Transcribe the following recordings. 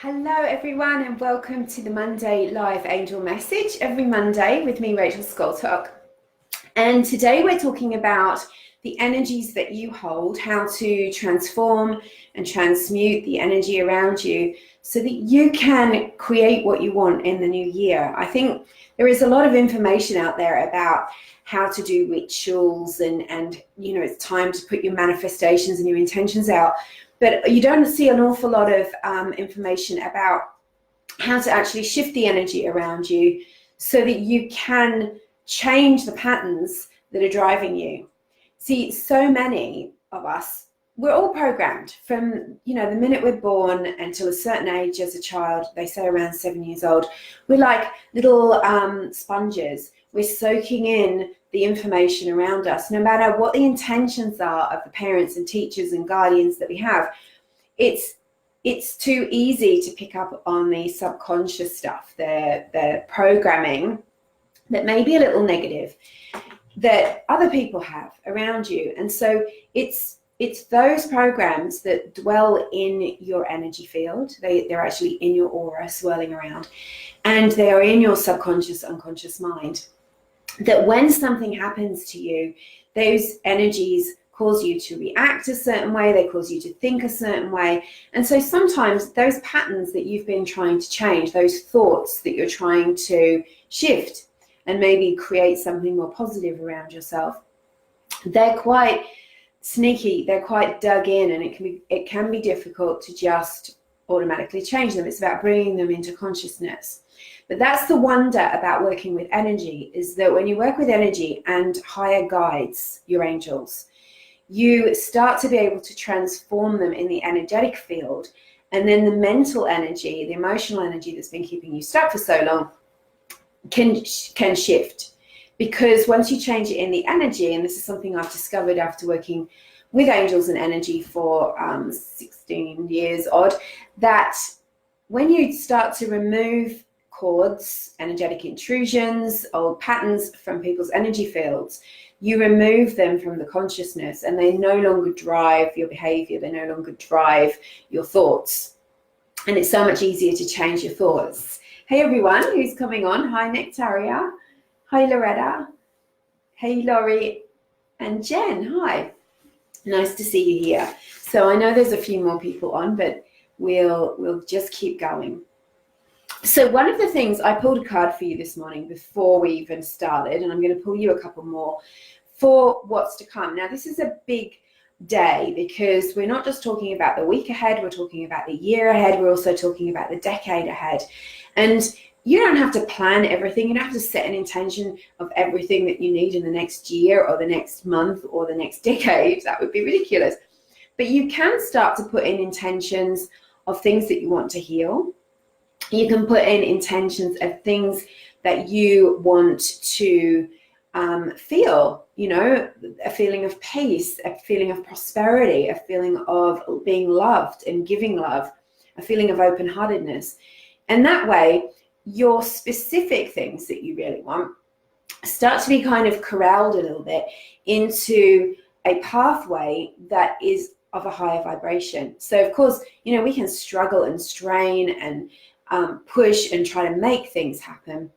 Hello everyone and welcome to the Monday Live Angel Message every Monday with me, Rachel Scoltock. And today we're talking about the energies that you hold, how to transform and transmute the energy around you so that you can create what you want in the new year. I think there is a lot of information out there about how to do rituals and it's time to put your manifestations and your intentions out. But you don't see an awful lot of information about how to actually shift the energy around you so that you can change the patterns that are driving you. See, so many of us, we're all programmed from, the minute we're born until a certain age as a child, they say around 7 years old. We're like little sponges. We're soaking in the information around us, no matter what the intentions are of the parents and teachers and guardians that we have. It's too easy to pick up on the subconscious stuff, the programming that may be a little negative that other people have around you. And so it's those programs that dwell in your energy field. They're actually in your aura, swirling around, and they are in your subconscious, unconscious mind. That when something happens to you, those energies cause you to react a certain way, they cause you to think a certain way. And so sometimes those patterns that you've been trying to change, those thoughts that you're trying to shift and maybe create something more positive around yourself, they're quite sneaky, they're quite dug in, and it can be difficult to just automatically change them. It's about bringing them into consciousness. But that's the wonder about working with energy, is that when you work with energy and higher guides, your angels, you start to be able to transform them in the energetic field. And then the mental energy, the emotional energy that's been keeping you stuck for so long can shift. Because once you change it in the energy, and this is something I've discovered after working with angels and energy for 16 years odd, that when you start to remove cords, energetic intrusions, old patterns from people's energy fields, you remove them from the consciousness, and they no longer drive your behavior, they no longer drive your thoughts. And it's so much easier to change your thoughts. Hey everyone who's coming on. Hi Nectaria. Hi Loretta. Hey Laurie and Jen. Hi. Nice to see you here. So I know there's a few more people on, but we'll just keep going. So one of the things, I pulled a card for you this morning before we even started, and I'm going to pull you a couple more for what's to come. Now, this is a big day because we're not just talking about the week ahead, we're talking about the year ahead, we're also talking about the decade ahead. And you don't have to plan everything, you don't have to set an intention of everything that you need in the next year or the next month or the next decade. That would be ridiculous. But you can start to put in intentions of things that you want to heal. You can put in intentions of things that you want to feel, a feeling of peace, a feeling of prosperity, a feeling of being loved and giving love, a feeling of open-heartedness. And that way, your specific things that you really want start to be kind of corralled a little bit into a pathway that is of a higher vibration. So, of course, we can struggle and strain and push and try to make things happen.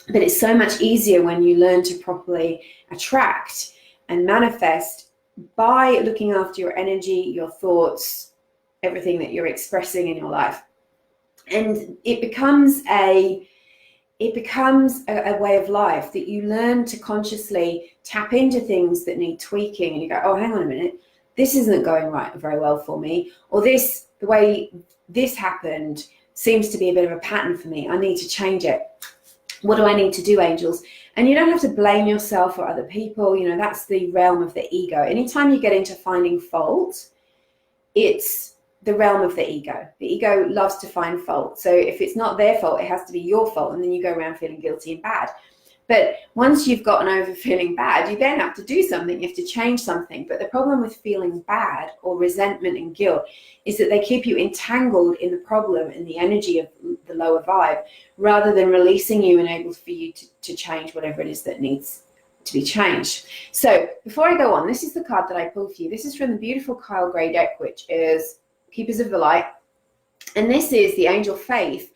But it's so much easier when you learn to properly attract and manifest by looking after your energy, your thoughts, everything that you're expressing in your life. And it becomes a way of life that you learn to consciously tap into things that need tweaking, and you go, oh, hang on a minute, this isn't going very well for me, or the way this happened seems to be a bit of a pattern for me. I need to change it. What do I need to do, angels? And you don't have to blame yourself or other people. That's the realm of the ego. Anytime you get into finding fault, it's the realm of the ego. The ego loves to find fault. So if it's not their fault, it has to be your fault. And then you go around feeling guilty and bad. But once you've gotten over feeling bad, you then have to do something. You have to change something. But the problem with feeling bad or resentment and guilt is that they keep you entangled in the problem and the energy of the lower vibe, rather than releasing you and able for you to change whatever it is that needs to be changed. So before I go on, this is the card that I pulled for you. This is from the beautiful Kyle Gray deck, which is Keepers of the Light. And this is the angel faith.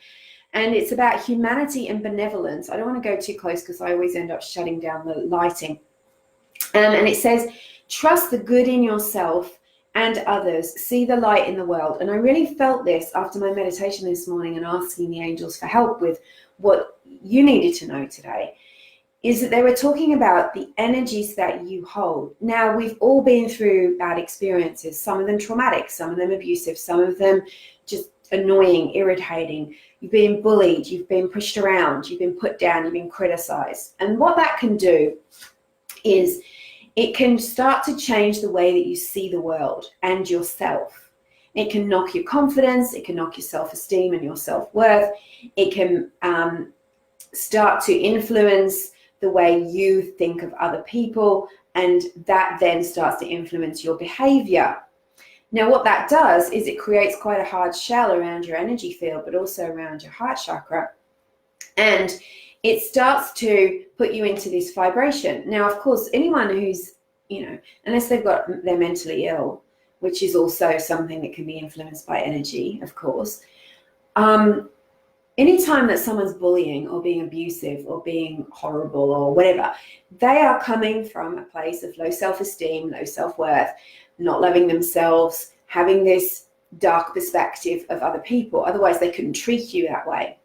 And it's about humanity and benevolence. I don't want to go too close because I always end up shutting down the lighting. And it says, trust the good in yourself and others. See the light in the world. And I really felt this after my meditation this morning and asking the angels for help with what you needed to know today, is that they were talking about the energies that you hold. Now, we've all been through bad experiences, some of them traumatic, some of them abusive, some of them just annoying, irritating. You've been bullied, you've been pushed around, you've been put down, you've been criticized. And what that can do is it can start to change the way that you see the world and yourself. It can knock your confidence, it can knock your self-esteem and your self-worth. It can start to influence the way you think of other people, and that then starts to influence your behavior. Now, what that does is it creates quite a hard shell around your energy field, but also around your heart chakra. And it starts to put you into this vibration. Now, of course, anyone who's, unless they're mentally ill, which is also something that can be influenced by energy, of course. Anytime that someone's bullying or being abusive or being horrible or whatever, they are coming from a place of low self-esteem, low self-worth, not loving themselves, having this dark perspective of other people. Otherwise, they couldn't treat you that way.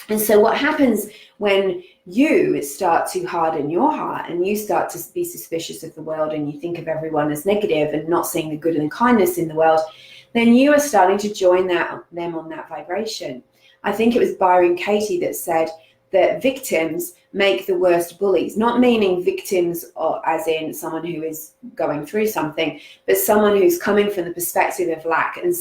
And so what happens when you start to harden your heart and you start to be suspicious of the world and you think of everyone as negative and not seeing the good and kindness in the world, then you are starting to join them on that vibration. I think it was Byron Katie that said that victims make the worst bullies, not meaning victims or as in someone who is going through something, but someone who's coming from the perspective of lack and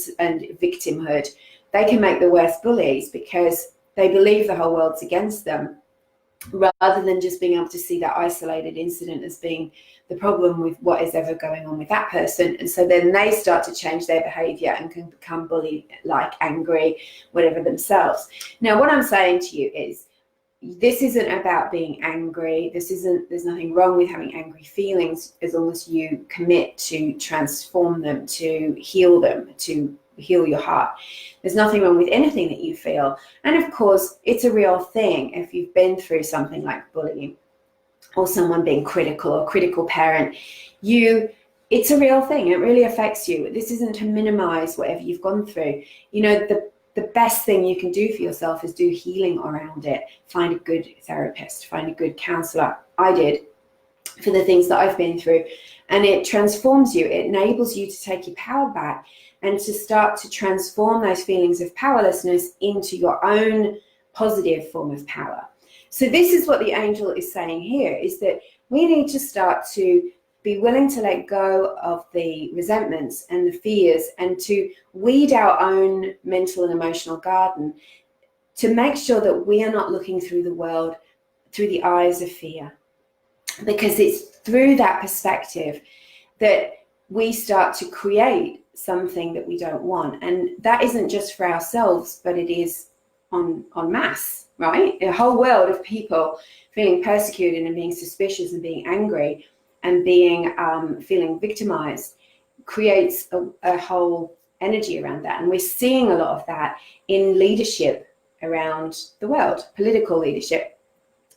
victimhood. They can make the worst bullies because they believe the whole world's against them, rather than just being able to see that isolated incident as being the problem with what is ever going on with that person. And so then they start to change their behavior and can become bully-like, angry, whatever themselves. Now, what I'm saying to you is, this isn't about being angry. There's nothing wrong with having angry feelings as long as you commit to transform them, to heal them, to heal your heart. There's nothing wrong with anything that you feel. And of course, it's a real thing if you've been through something like bullying or someone being critical or critical parent. It's a real thing. It really affects you. This isn't to minimize whatever you've gone through. The best thing you can do for yourself is do healing around it. Find a good therapist, find a good counselor. I did for the things that I've been through. And it transforms you. It enables you to take your power back and to start to transform those feelings of powerlessness into your own positive form of power. So this is what the angel is saying here, is that we need to start to be willing to let go of the resentments and the fears and to weed our own mental and emotional garden to make sure that we are not looking through the world through the eyes of fear. Because it's through that perspective that we start to create something that we don't want. And that isn't just for ourselves, but it is en masse, right? A whole world of people feeling persecuted and being suspicious and being angry and being feeling victimized creates a whole energy around that. And we're seeing a lot of that in leadership around the world, political leadership,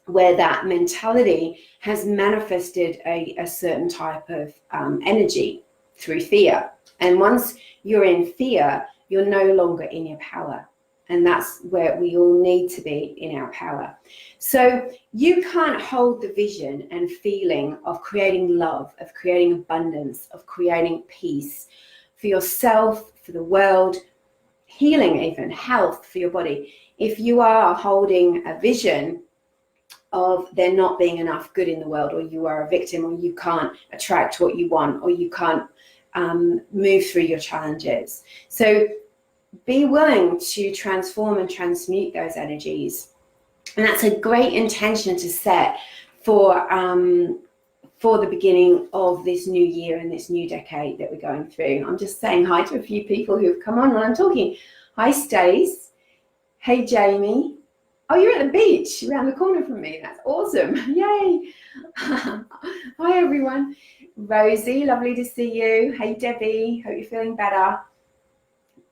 where that mentality has manifested a certain type of energy through fear. And once you're in fear, you're no longer in your power. And that's where we all need to be, in our power. So you can't hold the vision and feeling of creating love, of creating abundance, of creating peace for yourself, for the world, healing even, health for your body, if you are holding a vision of there not being enough good in the world, or you are a victim, or you can't attract what you want, or you can't move through your challenges. So be willing to transform and transmute those energies. And that's a great intention to set for the beginning of this new year and this new decade that we're going through. I'm just saying hi to a few people who have come on while I'm talking. Hi, Stace. Hey, Jamie. Oh, you're at the beach around the corner from me. That's awesome. Yay. Hi, everyone. Rosie, lovely to see you. Hey, Debbie. Hope you're feeling better.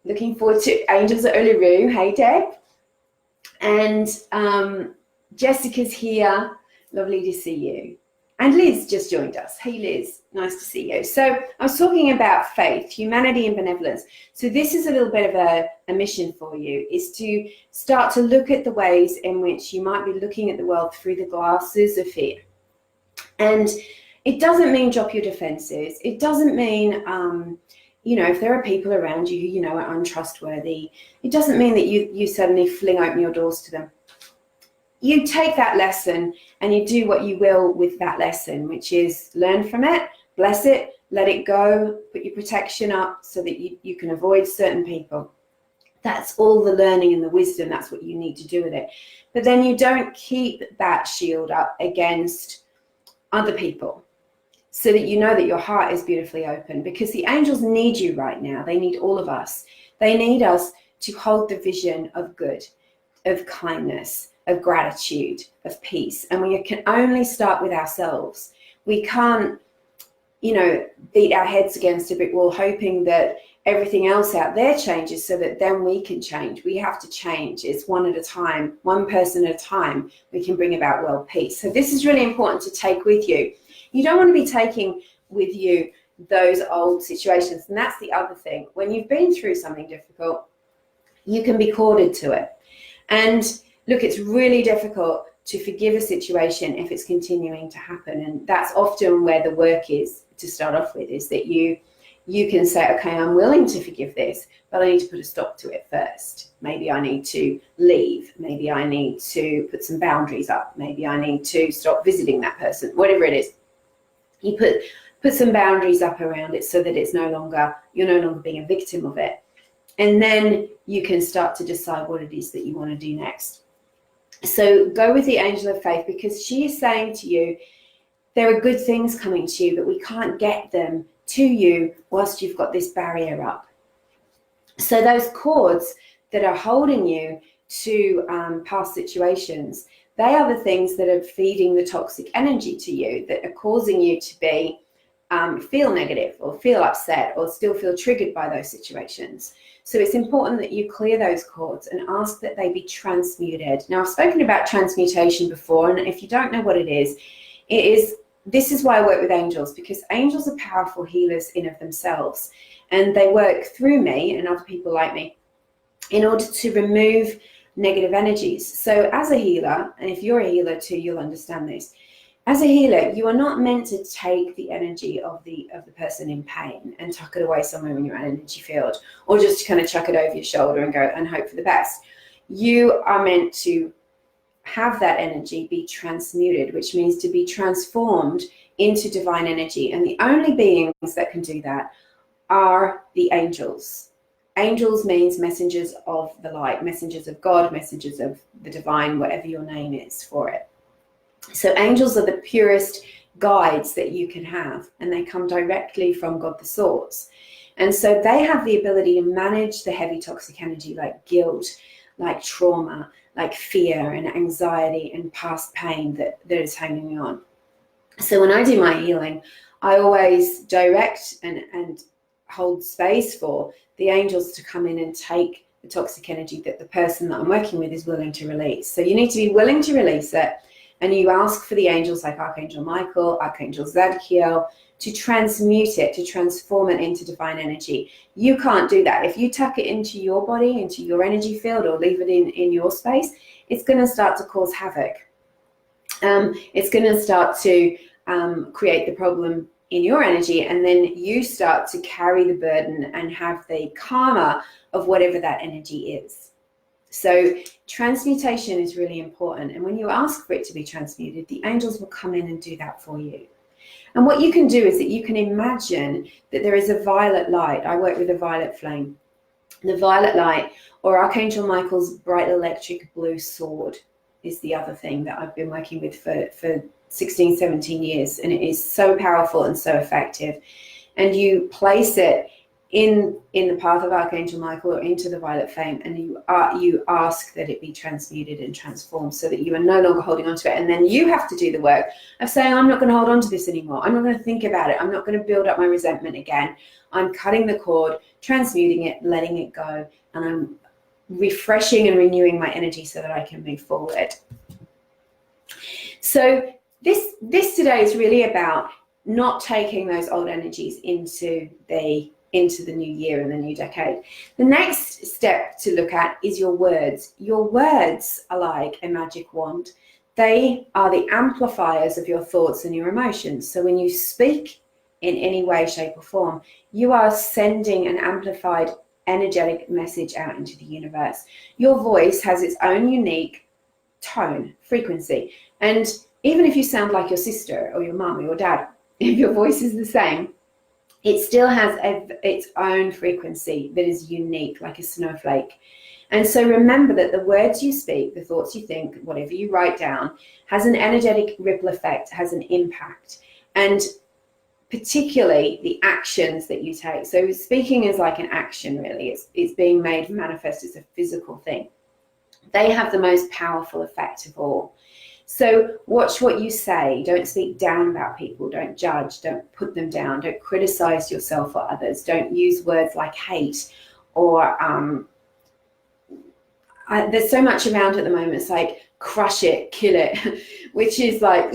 Looking forward to Angels at Uluru. Hey, Deb. And Jessica's here. Lovely to see you. And Liz just joined us. Hey, Liz. Nice to see you. So I was talking about faith, humanity, and benevolence. So this is a little bit of a mission for you, is to start to look at the ways in which you might be looking at the world through the glasses of fear. And it doesn't mean drop your defenses. It doesn't mean, if there are people around you who, are untrustworthy, it doesn't mean that you suddenly fling open your doors to them. You take that lesson and you do what you will with that lesson, which is learn from it, bless it, let it go, put your protection up so that you can avoid certain people. That's all the learning and the wisdom. That's what you need to do with it. But then you don't keep that shield up against other people, so that you know that your heart is beautifully open, because the angels need you right now. They need all of us. They need us to hold the vision of good, of kindness, of gratitude, of peace. And we can only start with ourselves. We can't, beat our heads against a brick wall hoping that everything else out there changes so that then we can change. We have to change. It's one at a time, one person at a time, we can bring about world peace. So this is really important to take with you. You don't want to be taking with you those old situations. And that's the other thing. When you've been through something difficult, you can be corded to it. And look, it's really difficult to forgive a situation if it's continuing to happen. And that's often where the work is to start off with, is that you can say, okay, I'm willing to forgive this, but I need to put a stop to it first. Maybe I need to leave. Maybe I need to put some boundaries up. Maybe I need to stop visiting that person, whatever it is. You put some boundaries up around it so that you're no longer being a victim of it. And then you can start to decide what it is that you want to do next. So go with the angel of faith, because she is saying to you, there are good things coming to you, but we can't get them to you whilst you've got this barrier up. So those cords that are holding you to past situations, they are the things that are feeding the toxic energy to you, that are causing you to be feel negative or feel upset or still feel triggered by those situations. So it's important that you clear those cords and ask that they be transmuted. Now, I've spoken about transmutation before, and if you don't know what it is, this is why I work with angels, because angels are powerful healers in of themselves, and they work through me and other people like me in order to remove negative energies. So as a healer, and if you're a healer too, you'll understand this. As a healer, you are not meant to take the energy of the person in pain and tuck it away somewhere in your energy field, or just kind of chuck it over your shoulder and go and hope for the best. You are meant to have that energy be transmuted, which means to be transformed into divine energy. And the only beings that can do that are the angels. Angels means messengers of the light, messengers of God, messengers of the divine, whatever your name is for it. So angels are the purest guides that you can have, and they come directly from God the source. And so they have the ability to manage the heavy toxic energy like guilt, like trauma, like fear and anxiety and past pain that is hanging on. So when I do my healing, I always direct and hold space for the angels to come in and take the toxic energy that the person that I'm working with is willing to release. So you need to be willing to release it. And you ask for the angels like Archangel Michael, Archangel Zadkiel, to transmute it, to transform it into divine energy. You can't do that. If you tuck it into your body, into your energy field, or leave it in your space, it's going to start to cause havoc. It's going to start to create the problem in your energy, and then you start to carry the burden and have the karma of whatever that energy is. So transmutation is really important. And when you ask for it to be transmuted, the angels will come in and do that for you. And what you can do is that you can imagine that there is a violet light. I work with a violet flame. The violet light, or Archangel Michael's bright electric blue sword, is the other thing that I've been working with for 16, 17 years. And it is so powerful and so effective. And you place it in the path of Archangel Michael or into the violet flame, and you ask that it be transmuted and transformed so that you are no longer holding on to it. And then you have to do the work of saying, I'm not going to hold on to this anymore. I'm not going to think about it. I'm not going to build up my resentment again. I'm cutting the cord transmuting it, letting it go, and I'm refreshing and renewing my energy so that I can move forward. So this today is really about not taking those old energies into the new year and the new decade. The next step to look at is your words. Your words are like a magic wand. They are the amplifiers of your thoughts and your emotions. So when you speak in any way, shape, or form, you are sending an amplified energetic message out into the universe. Your voice has its own unique tone, frequency. And even if you sound like your sister or your mum or your dad, if your voice is the same, it still has its own frequency that is unique, like a snowflake. And so remember that the words you speak, the thoughts you think, whatever you write down, has an energetic ripple effect, has an impact. And particularly the actions that you take. So speaking is like an action, really. It's being made manifest as a physical thing. They have the most powerful effect of all. So watch what you say. Don't speak down about people. Don't judge. Don't put them down. Don't criticize yourself or others. Don't use words like hate or there's so much around at the moment. It's like crush it, kill it, which is like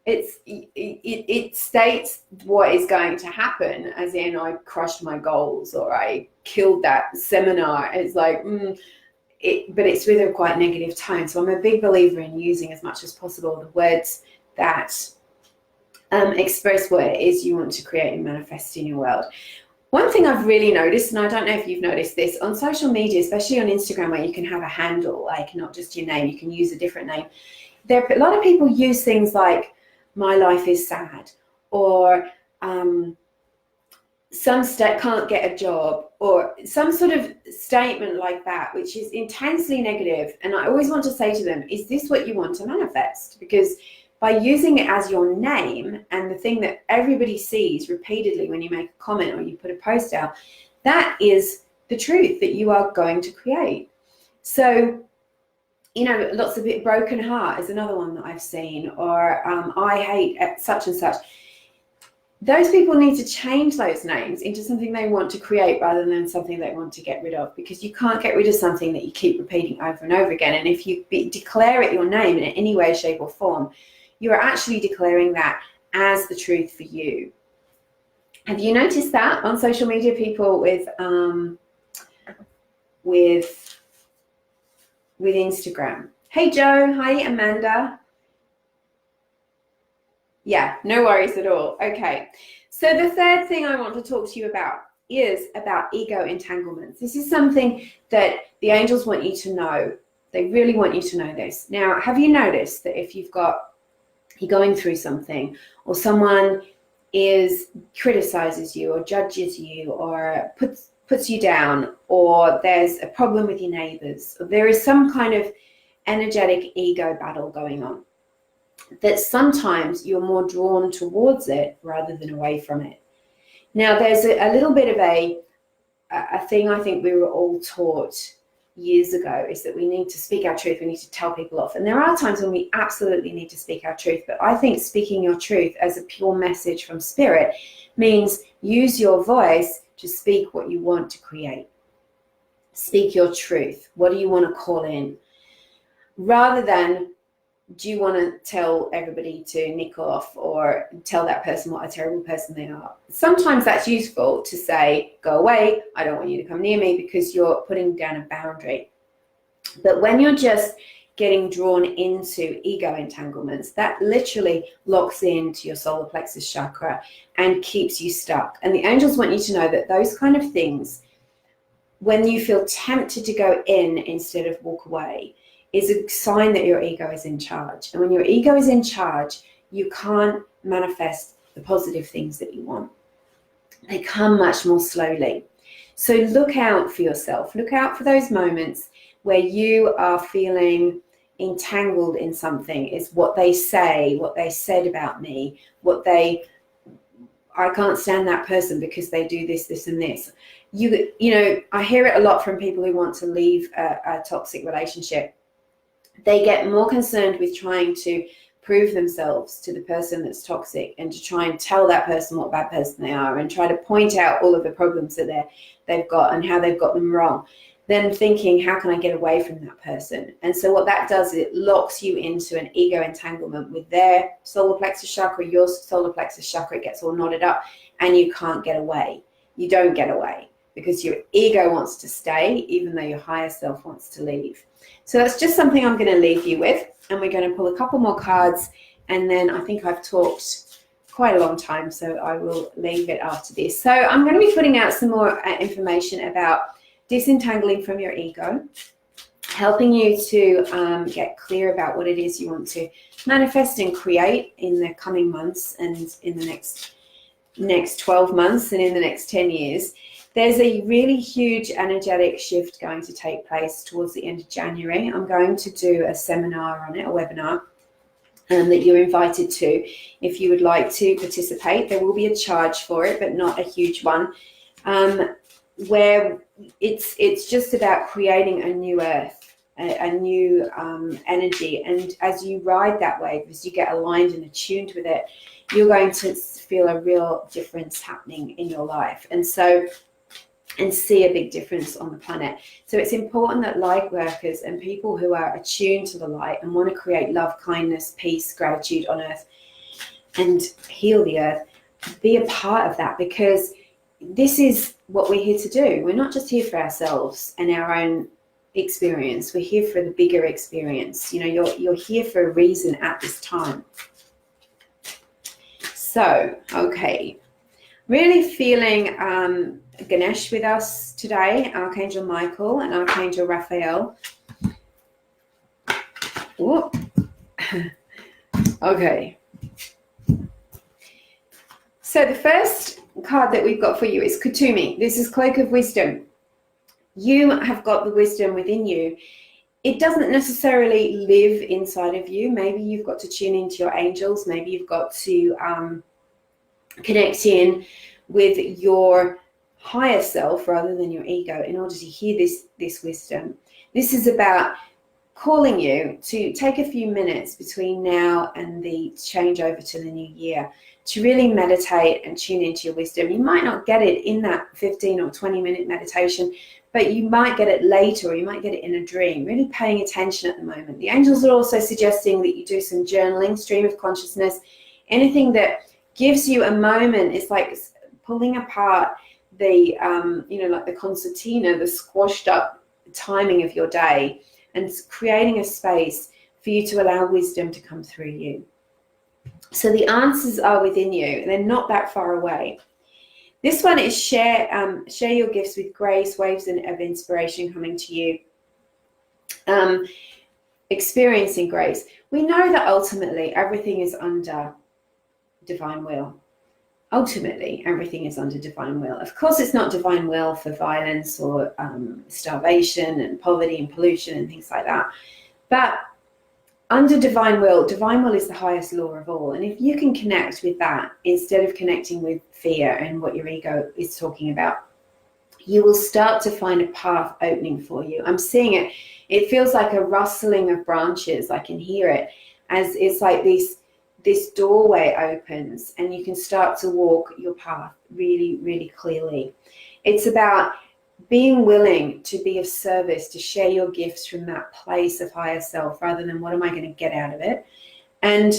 it states what is going to happen, as in I crushed my goals or I killed that seminar. It's like but it's with a quite negative tone. So I'm a big believer in using as much as possible the words that express what it is you want to create and manifest in your world. One thing I've really noticed, and I don't know if you've noticed this, on social media, especially on Instagram, where you can have a handle, like not just your name, you can use a different name. A lot of people use things like, my life is sad, or some state can't get a job, or some sort of statement like that, which is intensely negative. And I always want to say to them, is this what you want to manifest? Because by using it as your name and the thing that everybody sees repeatedly when you make a comment or you put a post out, that is the truth that you are going to create. So, you know, lots of it, broken heart is another one that I've seen, or I hate such and such. Those people need to change those names into something they want to create rather than something they want to get rid of, because you can't get rid of something that you keep repeating over and over again. And if you declare it your name in any way, shape, or form, you are actually declaring that as the truth for you. Have you noticed that on social media, people with Instagram? Hey Joe, hi Amanda. Yeah, no worries at all. Okay, so the third thing I want to talk to you about is about ego entanglements. This is something that the angels want you to know. They really want you to know this. Now, have you noticed that if you're going through something, or someone criticizes you or judges you or puts you down, or there's a problem with your neighbors, or there is some kind of energetic ego battle going on, that sometimes you're more drawn towards it rather than away from it. Now, there's a little bit of a thing I think we were all taught years ago, is that we need to speak our truth, we need to tell people off. And there are times when we absolutely need to speak our truth, but I think speaking your truth as a pure message from spirit means use your voice to speak what you want to create. Speak your truth. What do you want to call in? Rather than, do you want to tell everybody to nick off or tell that person what a terrible person they are? Sometimes that's useful to say, go away, I don't want you to come near me, because you're putting down a boundary. But when you're just getting drawn into ego entanglements, that literally locks into your solar plexus chakra and keeps you stuck. And the angels want you to know that those kind of things, when you feel tempted to go in instead of walk away, is a sign that your ego is in charge. And when your ego is in charge, you can't manifest the positive things that you want. They come much more slowly. So look out for yourself. Look out for those moments where you are feeling entangled in something. Is what they say, what they said about me, I can't stand that person because they do this, this, and this. You know, I hear it a lot from people who want to leave a toxic relationship. They get more concerned with trying to prove themselves to the person that's toxic, and to try and tell that person what bad person they are, and try to point out all of the problems that they've got and how they've got them wrong, then thinking, how can I get away from that person? And so what that does is it locks you into an ego entanglement with their solar plexus chakra, your solar plexus chakra. It gets all knotted up and you can't get away. You don't get away because your ego wants to stay, even though your higher self wants to leave. So that's just something I'm going to leave you with. And we're going to pull a couple more cards. And then I think I've talked quite a long time, so I will leave it after this. So I'm going to be putting out some more information about disentangling from your ego, helping you to get clear about what it is you want to manifest and create in the coming months and in the next 12 months and in the next 10 years. There's a really huge energetic shift going to take place towards the end of January. I'm going to do a seminar on it, a webinar, that you're invited to if you would like to participate. There will be a charge for it, but not a huge one, where it's just about creating a new earth, a new energy. And as you ride that wave, as you get aligned and attuned with it, you're going to feel a real difference happening in your life. And see a big difference on the planet. So it's important that light workers and people who are attuned to the light and want to create love, kindness, peace, gratitude on earth and heal the earth, be a part of that, because this is what we're here to do. We're not just here for ourselves and our own experience. We're here for the bigger experience. You know, you're here for a reason at this time. So, okay. Really feeling Ganesh with us today, Archangel Michael and Archangel Raphael. Ooh. Okay. So the first card that we've got for you is Kutumi. This is Cloak of Wisdom. You have got the wisdom within you. It doesn't necessarily live inside of you. Maybe you've got to tune into your angels. Maybe you've got to connect in with your higher self rather than your ego in order to hear this wisdom. This is about calling you to take a few minutes between now and the change over to the new year to really meditate and tune into your wisdom. You might not get it in that 15 or 20-minute meditation, but you might get it later, or you might get it in a dream. Really paying attention at the moment. The angels are also suggesting that you do some journaling, stream of consciousness, anything that gives you a moment. It's like pulling apart the, like the concertina, the squashed up timing of your day, and creating a space for you to allow wisdom to come through you. So the answers are within you. They're not that far away. This one is share your gifts with grace, waves of inspiration coming to you. Experiencing grace. We know that ultimately everything is under divine will. Ultimately, everything is under divine will. Of course, it's not divine will for violence or starvation and poverty and pollution and things like that. But under divine will is the highest law of all. And if you can connect with that instead of connecting with fear and what your ego is talking about, you will start to find a path opening for you. I'm seeing it. It feels like a rustling of branches. I can hear it as it's like this doorway opens and you can start to walk your path really, really clearly. It's about being willing to be of service, to share your gifts from that place of higher self rather than what am I going to get out of it. And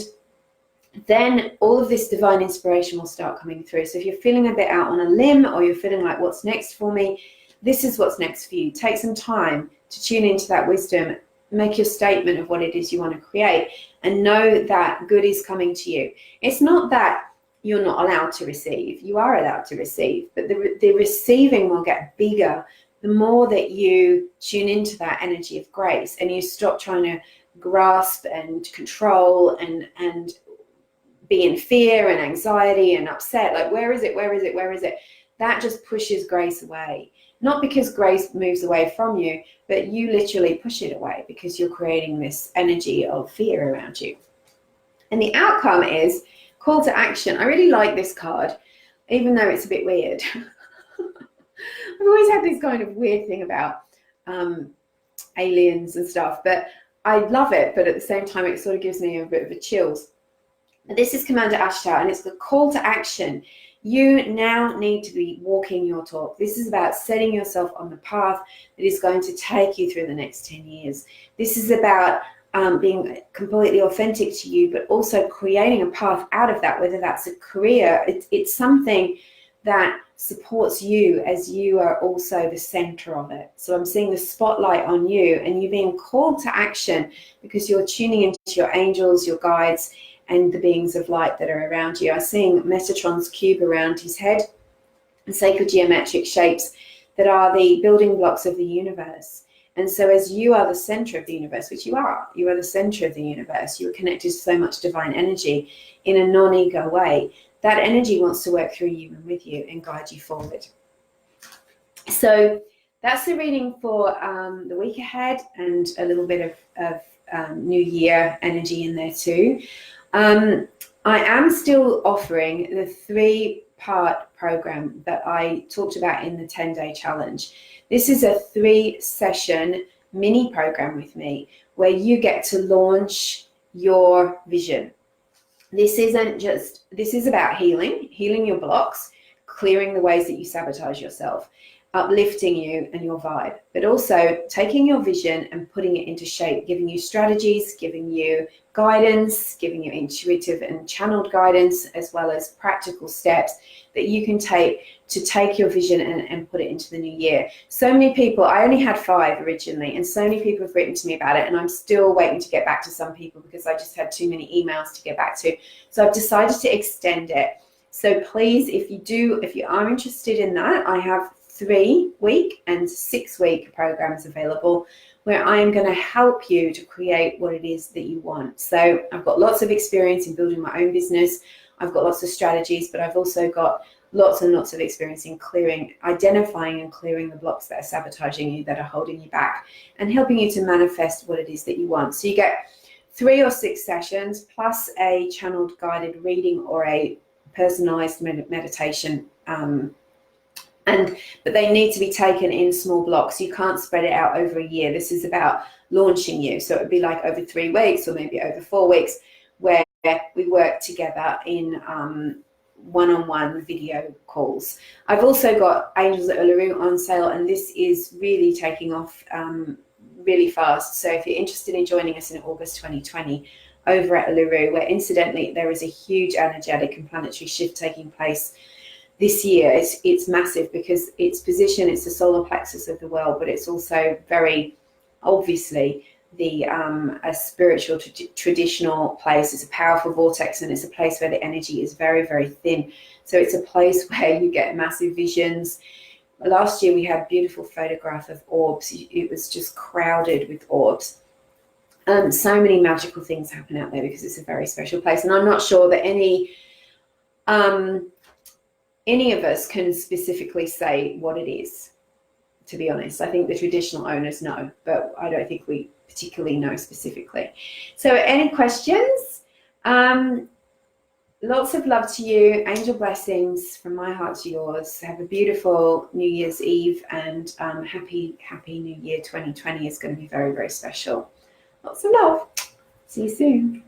then all of this divine inspiration will start coming through. So if you're feeling a bit out on a limb, or you're feeling like what's next for me, this is what's next for you. Take some time to tune into that wisdom, make your statement of what it is you want to create, and know that good is coming to you. It's not that you're not allowed to receive. You are allowed to receive, but the receiving will get bigger the more that you tune into that energy of grace and you stop trying to grasp and control and be in fear and anxiety and upset. Like, where is it? Where is it? Where is it? That just pushes grace away. Not because grace moves away from you, but you literally push it away because you're creating this energy of fear around you. And the outcome is call to action. I really like this card, even though it's a bit weird. I've always had this kind of weird thing about aliens and stuff, but I love it, but at the same time, it sort of gives me a bit of a chills. This is Commander Ashtar, and it's the call to action. You now need to be walking your talk. This is about setting yourself on the path that is going to take you through the next 10 years. This is about being completely authentic to you, but also creating a path out of that, whether that's a career. It's something that supports you as you are also the center of it. So I'm seeing the spotlight on you, and you being called to action because you're tuning into your angels, your guides, and the beings of light that are around you. I'm seeing Metatron's cube around his head and sacred geometric shapes that are the building blocks of the universe. And so as you are the center of the universe, which you are the center of the universe, you are connected to so much divine energy in a non-ego way. That energy wants to work through you and with you and guide you forward. So that's the reading for the week ahead, and a little bit of New Year energy in there too. I am still offering the 3-part program that I talked about in the 10-day challenge. This is a 3-session mini program with me where you get to launch your vision. This is about healing your blocks, clearing the ways that you sabotage yourself, uplifting you and your vibe, but also taking your vision and putting it into shape, giving you strategies, giving you guidance, giving you intuitive and channeled guidance, as well as practical steps that you can take to take your vision and put it into the new year. So many people, I only had 5 originally, and so many people have written to me about it, and I'm still waiting to get back to some people because I just had too many emails to get back to. So I've decided to extend it. So please, if you are interested in that, I have 3-week and 6-week programs available where I am going to help you to create what it is that you want. So I've got lots of experience in building my own business. I've got lots of strategies, but I've also got lots and lots of experience in identifying and clearing the blocks that are sabotaging you, that are holding you back, and helping you to manifest what it is that you want. So you get 3 or 6 sessions plus a channeled guided reading or a personalized meditation, but they need to be taken in small blocks. You can't spread it out over a year. This is about launching you. So it would be like over 3 weeks or maybe over 4 weeks, where we work together in one-on-one video calls. I've also got Angels at Uluru on sale, and this is really taking off really fast. So if you're interested in joining us in August 2020 over at Uluru, where incidentally there is a huge energetic and planetary shift taking place this year. It's massive because its position, it's the solar plexus of the world, but it's also very obviously a spiritual traditional place. It's a powerful vortex, and it's a place where the energy is very, very thin. So it's a place where you get massive visions. Last year we had a beautiful photograph of orbs. It was just crowded with orbs. So many magical things happen out there because it's a very special place, and I'm not sure that any of us can specifically say what it is, to be honest. I think the traditional owners know, but I don't think we particularly know specifically. So any questions? Lots of love to you. Angel blessings from my heart to yours. Have a beautiful New Year's Eve, and happy New Year 2020 is going to be very, very special. Lots of love. See you soon.